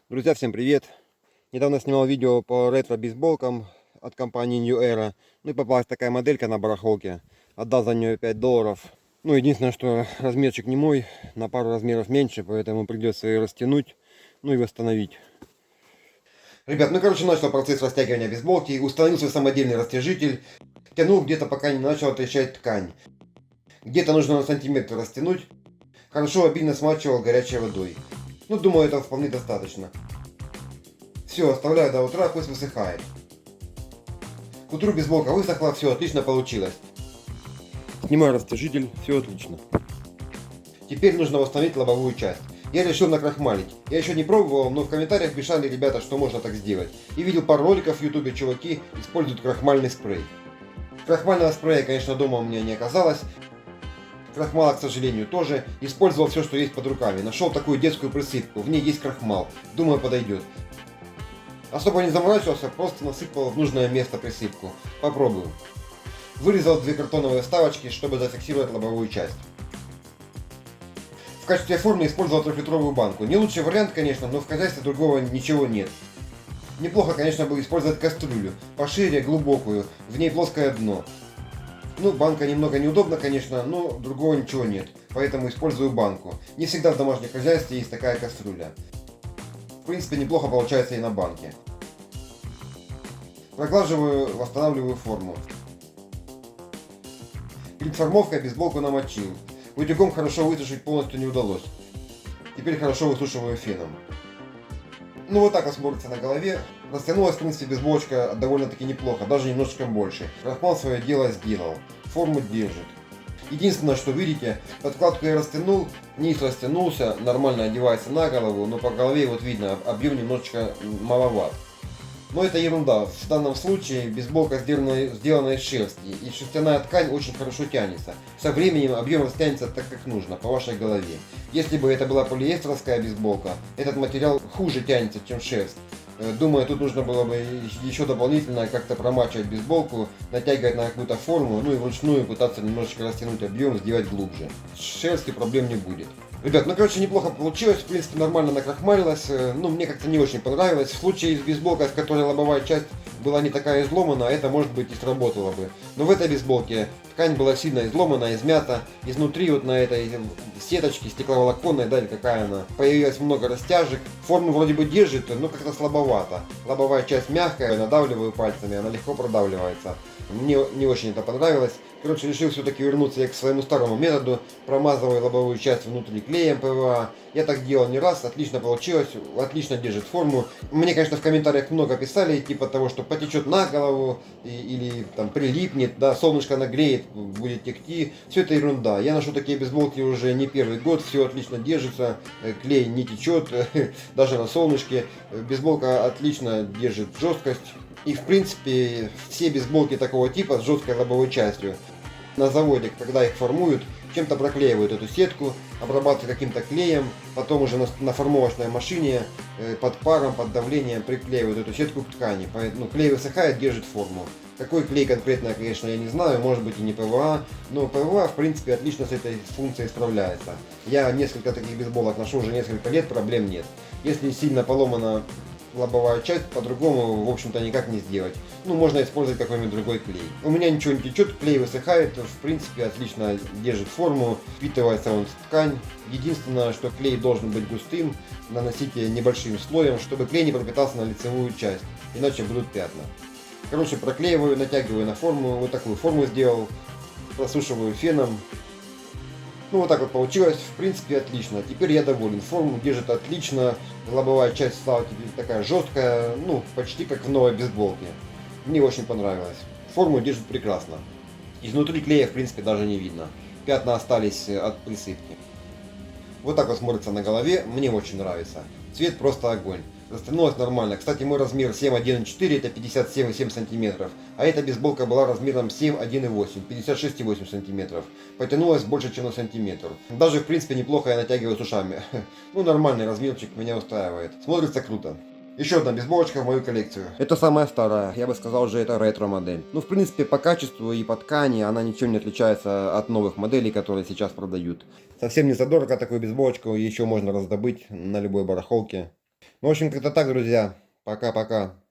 Друзья, всем привет! Недавно снимал видео по ретро-бейсболкам от компании New Era. Ну и попалась такая моделька на барахолке. Отдал за нее $5. Ну, единственное, что размерчик не мой, на пару размеров меньше, поэтому придется ее растянуть, ну и восстановить. Ребят, начал процесс растягивания бейсболки, установил свой самодельный растяжитель, тянул где-то пока не начала трещать ткань. Где-то нужно на сантиметр растянуть, хорошо обильно смачивал горячей водой. Ну, думаю, этого вполне достаточно. Все, оставляю до утра, пусть высыхает. К утру бейсболка высохла, все отлично получилось. Снимаю растяжитель, все отлично. Теперь нужно восстановить лобовую часть. Я решил накрахмалить. Я еще не пробовал, но в комментариях писали ребята, что можно так сделать. И видел пару роликов в ютубе, чуваки используют крахмальный спрей. Крахмального спрея, конечно, дома у меня не оказалось. Крахмала, к сожалению, тоже. Использовал все, что есть под руками. Нашел такую детскую присыпку, в ней есть крахмал. Думаю, подойдет. Особо не заморачивался, просто насыпал в нужное место присыпку. Попробую. Вырезал 2 картоновые вставочки, чтобы зафиксировать лобовую часть. В качестве формы использовал 3-литровую банку. Не лучший вариант, конечно, но в хозяйстве другого ничего нет. Неплохо, конечно, было использовать кастрюлю. Пошире, глубокую, в ней плоское дно. Ну, банка немного неудобна, конечно, но другого ничего нет. Поэтому использую банку. Не всегда в домашнем хозяйстве есть такая кастрюля. В принципе, неплохо получается и на банке. Проглаживаю, восстанавливаю форму. Перед формовкой бейсболку намочил. Утюгом хорошо высушить полностью не удалось. Теперь хорошо высушиваю феном. Ну вот так вот смотрится на голове. Растянулась, в принципе, бейсболочка довольно-таки неплохо, даже немножечко больше. Крахмал свое дело сделал. Форму держит. Единственное, что видите, подкладку я растянул, низ растянулся, нормально одевается на голову, но по голове вот видно, объем немножечко маловат. Но это ерунда. В данном случае бейсболка сделана из шерсти, и шерстяная ткань очень хорошо тянется. Со временем объем растянется так, как нужно, по вашей голове. Если бы это была полиэстеровская бейсболка, этот материал хуже тянется, чем шерсть. Думаю, тут нужно было бы еще дополнительно как-то промачивать бейсболку, натягивать на какую-то форму, ну и вручную пытаться немножечко растянуть объем, сделать глубже. С шерстью проблем не будет. Ребят, неплохо получилось, в принципе, нормально накрахмалилось, мне как-то не очень понравилось. В случае с бейсболкой, в которой лобовая часть была не такая изломана, это, может быть, и сработало бы. Но в этой бейсболке ткань была сильно изломана, измята. Изнутри вот на этой сеточке стекловолоконной, да, или какая она, появилось много растяжек. Форму вроде бы держит, но как-то слабовато. Лобовая часть мягкая, надавливаю пальцами, она легко продавливается. Мне не очень это понравилось. Решил все-таки вернуться я к своему старому методу. Промазываю лобовую часть внутри клеем ПВА. Я так делал не раз, отлично получилось, отлично держит форму. Мне, конечно, в комментариях много писали, типа того, что потечет на голову или там прилипнет, да, солнышко нагреет, будет текти. Все это ерунда. Я ношу такие бейсболки уже не первый год, все отлично держится, клей не течет, даже на солнышке. Бейсболка отлично держит жесткость. И в принципе все бейсболки такого типа с жесткой лобовой частью на заводе, когда их формуют, чем-то проклеивают эту сетку, обрабатывают каким-то клеем, потом уже на формовочной машине под паром, под давлением приклеивают эту сетку к ткани. Поэтому клей высыхает, держит форму. Какой клей конкретно, конечно, я не знаю, может быть и не ПВА, но ПВА в принципе отлично с этой функцией справляется. Я несколько таких бейсболок ношу уже несколько лет, проблем нет. Если сильно поломана лобовая часть, по-другому, в общем-то, никак не сделать. Можно использовать какой-нибудь другой клей. У меня ничего не течет, клей высыхает, в принципе, отлично держит форму, впитывается он в ткань. Единственное, что клей должен быть густым, наносите небольшим слоем, чтобы клей не пропитался на лицевую часть, иначе будут пятна. Проклеиваю, натягиваю на форму, вот такую форму сделал, просушиваю феном. Вот так вот получилось, в принципе, отлично. Теперь я доволен, форму держит отлично, лобовая часть стала теперь такая жесткая, почти как в новой бейсболке. Мне очень понравилось. Форму держит прекрасно. Изнутри клея, в принципе, даже не видно. Пятна остались от присыпки. Вот так вот смотрится на голове, мне очень нравится. Цвет просто огонь. Растянулась нормально. Кстати, мой размер 7,1,4, это 57,7 сантиметров. А эта бейсболка была размером 7,1,8, 56,8 сантиметров. Потянулась больше, чем на сантиметр. Даже, в принципе, неплохо я натягиваю с ушами. Нормальный размерчик меня устраивает. Смотрится круто. Еще одна бейсболочка в мою коллекцию. Это самая старая, я бы сказал уже, это ретро-модель. В принципе, по качеству и по ткани она ничем не отличается от новых моделей, которые сейчас продают. Совсем не задорого такую бейсболочку еще можно раздобыть на любой барахолке. Ну, в общем, как-то так, друзья. Пока-пока.